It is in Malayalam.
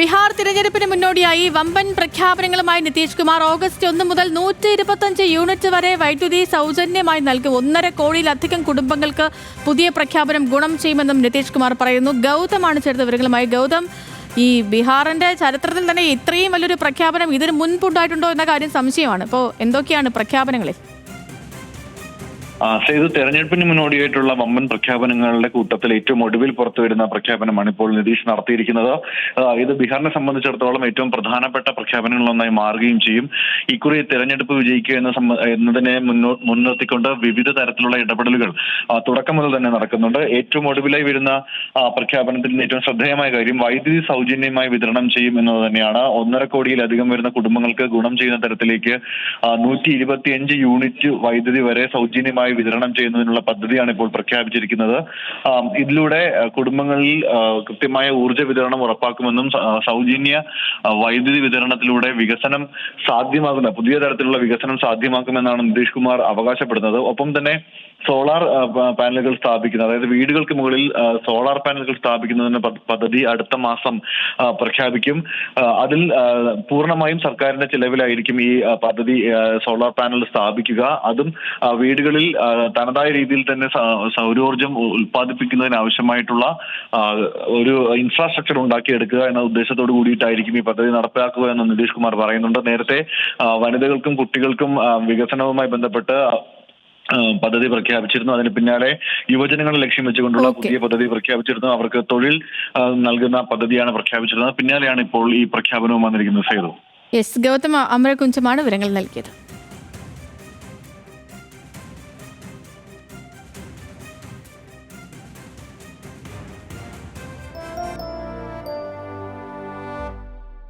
ബീഹാർ തിരഞ്ഞെടുപ്പിന് മുന്നോടിയായി വമ്പൻ പ്രഖ്യാപനങ്ങളുമായി നിതീഷ് കുമാർ. ഓഗസ്റ്റ് 1 മുതൽ 125 യൂണിറ്റ് വരെ വൈദ്യുതി സൗജന്യമായി നൽകും. 1.5 കോടിയിലധികം കുടുംബങ്ങൾക്ക് പുതിയ പ്രഖ്യാപനം ഗുണം ചെയ്യുമെന്നും നിതീഷ് കുമാർ പറയുന്നു. ഗൗതമാണ് ചേർത്ത വിവരങ്ങളുമായി. ഗൗതം, ഈ ബീഹാറിന്റെ ചരിത്രത്തിൽ തന്നെ ഇത്രയും വലിയൊരു പ്രഖ്യാപനം ഇതിന് മുൻപുണ്ടായിട്ടുണ്ടോ എന്ന കാര്യം സംശയമാണ്. ഇപ്പോൾ എന്തൊക്കെയാണ് പ്രഖ്യാപനങ്ങളിൽ? ഇത് തെരഞ്ഞെടുപ്പിന് മുന്നോടിയായിട്ടുള്ള വമ്പൻ പ്രഖ്യാപനങ്ങളുടെ കൂട്ടത്തിൽ ഏറ്റവും ഒടുവിൽ പുറത്തുവരുന്ന പ്രഖ്യാപനമാണ് ഇപ്പോൾ നിതീഷ് നടത്തിയിരിക്കുന്നത്. ഇത് ബീഹാറിനെ സംബന്ധിച്ചിടത്തോളം ഏറ്റവും പ്രധാനപ്പെട്ട പ്രഖ്യാപനങ്ങളൊന്നായി മാറുകയും ചെയ്യും. ഇക്കുറി തെരഞ്ഞെടുപ്പ് വിജയിക്കുക എന്നതിനെ മുൻനിർത്തിക്കൊണ്ട് വിവിധ തരത്തിലുള്ള ഇടപെടലുകൾ തുടക്കം മുതൽ തന്നെ നടക്കുന്നുണ്ട്. ഏറ്റവും ഒടുവിലായി വരുന്ന പ്രഖ്യാപനത്തിൽ ഏറ്റവും ശ്രദ്ധേയമായ കാര്യം വൈദ്യുതി സൗജന്യമായി വിതരണം ചെയ്യും എന്നത് തന്നെയാണ്. 1.5 കോടിയിലധികം വരുന്ന കുടുംബങ്ങൾക്ക് ഗുണം ചെയ്യുന്ന തരത്തിലേക്ക് 125 യൂണിറ്റ് വൈദ്യുതി വരെ സൗജന്യമായി വിതരണം ചെയ്യുന്നതിനുള്ള പദ്ധതിയാണ് ഇപ്പോൾ പ്രഖ്യാപിച്ചിരിക്കുന്നത്. ഇതിലൂടെ കുടുംബങ്ങളിൽ കൃത്യമായ ഊർജ്ജ വിതരണം ഉറപ്പാക്കുമെന്നും സൗജന്യ വൈദ്യുതി വിതരണത്തിലൂടെ വികസനം സാധ്യമാകുന്ന പുതിയ തരത്തിലുള്ള വികസനം സാധ്യമാക്കുമെന്നാണ് നിതീഷ് കുമാർ അവകാശപ്പെടുന്നത്. ഒപ്പം തന്നെ സോളാർ പാനലുകൾ സ്ഥാപിക്കുന്നത്, അതായത് വീടുകൾക്ക് മുകളിൽ സോളാർ പാനലുകൾ സ്ഥാപിക്കുന്നതിന് പദ്ധതി അടുത്ത മാസം പ്രഖ്യാപിക്കും. അതിൽ പൂർണ്ണമായും സർക്കാരിന്റെ ചിലവിലായിരിക്കും ഈ പദ്ധതി സോളാർ പാനൽ സ്ഥാപിക്കുക. അതും വീടുകളിൽ തനതായ രീതിയിൽ തന്നെ സൗരോർജ്ജം ഉൽപ്പാദിപ്പിക്കുന്നതിന് ആവശ്യമായിട്ടുള്ള ഒരു ഇൻഫ്രാസ്ട്രക്ചർ ഉണ്ടാക്കിയെടുക്കുക എന്ന ഉദ്ദേശത്തോടു കൂടിയിട്ടായിരിക്കും ഈ പദ്ധതി നടപ്പാക്കുക എന്ന് നിതീഷ് കുമാർ പറയുന്നുണ്ട്. നേരത്തെ വനിതകൾക്കും കുട്ടികൾക്കും വികസനവുമായി ബന്ധപ്പെട്ട് പദ്ധതി പ്രഖ്യാപിച്ചിരുന്നു. അതിന് പിന്നാലെ യുവജനങ്ങളെ ലക്ഷ്യം വെച്ചുകൊണ്ടുള്ള പുതിയ പദ്ധതി പ്രഖ്യാപിച്ചിരുന്നു. അവർക്ക് തൊഴിൽ നൽകുന്ന പദ്ധതിയാണ് പ്രഖ്യാപിച്ചിരുന്നത്. പിന്നാലെയാണ് ഇപ്പോൾ ഈ പ്രഖ്യാപനവും വന്നിരിക്കുന്നത്. ഗൗതം അമരകുഞ്ചമാണ് വിവരങ്ങൾ നൽകിയത്.